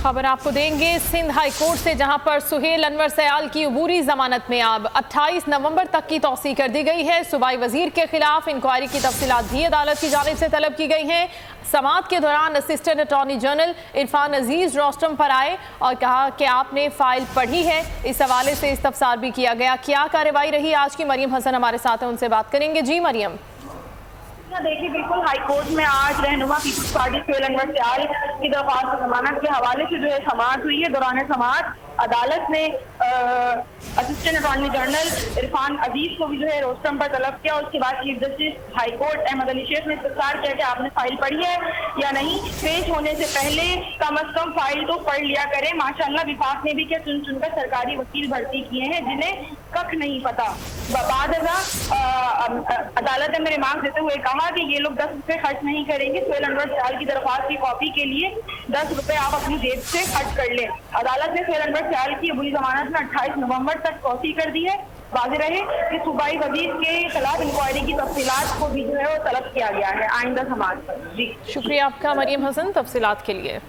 खबर आपको देंगे सिंध हाई कोर्ट से, जहां पर सुहेल अनवर सयाल की अबूरी जमानत में अब 28 नवंबर तक की तौसी कर दी गई है। सूबाई वजीर के खिलाफ इंक्वायरी की तफसीलात भी अदालत की जानिब से तलब की गई हैं। समाअत के दौरान असिस्टेंट अटॉर्नी जनरल इरफान अजीज रोस्टम पर आए और कहा कि आपने फाइल पढ़ी है। इस हवाले से इस्तफसार भी किया गया। क्या कार्रवाई रही आज की? मरियम हसन हमारे साथ है, उनसे बात करेंगे। जी मरियम। देखिए, बिल्कुल हाई कोर्ट में आज रहनुमा पीपल्स पार्टी सुहेल अनवर सयाल की दरख्वास्त जमानत के हवाले से जो है समाअत हुई है। दौरान समाअत अदालत ने असिस्टेंट अटॉर्नी जनरल इरफान अजीज को भी जो है रोस्टम पर तलब किया। उसके बाद chief justice high court Ahmad Ali Sheikh ने इस्तफसार किया कि आपने फाइल पढ़ी है या नहीं। पेश होने से पहले कम अज कम फाइल तो पढ़ लिया करें। माशाअल्लाह विभाग ने भी क्या चुन चुनकर सरकारी वकील भर्ती किए हैं जिन्हें कख नहीं पता। बाद अदालत ने रिमार्क देते हुए कहा कि ये लोग 10 रुपए खर्च नहीं करेंगे। सुहेल अनवर सयाल की दरख्वास्त की कॉपी के लिए 10 रुपए आप अपनी जेब से खर्च कर लें। अदालत ने सुहेल अनवर सयाल की अबूरी जमानत में 28 नवंबर तक तौसी कर दी है। वाज़ेह रहे कि सूबाई वजीर के खिलाफ इंक्वायरी की तफसीलात को भी जो है वो तलब किया गया है आइंदा समाअत पर। जी शुक्रिया आपका मरियम हसन तफसीलात के लिए।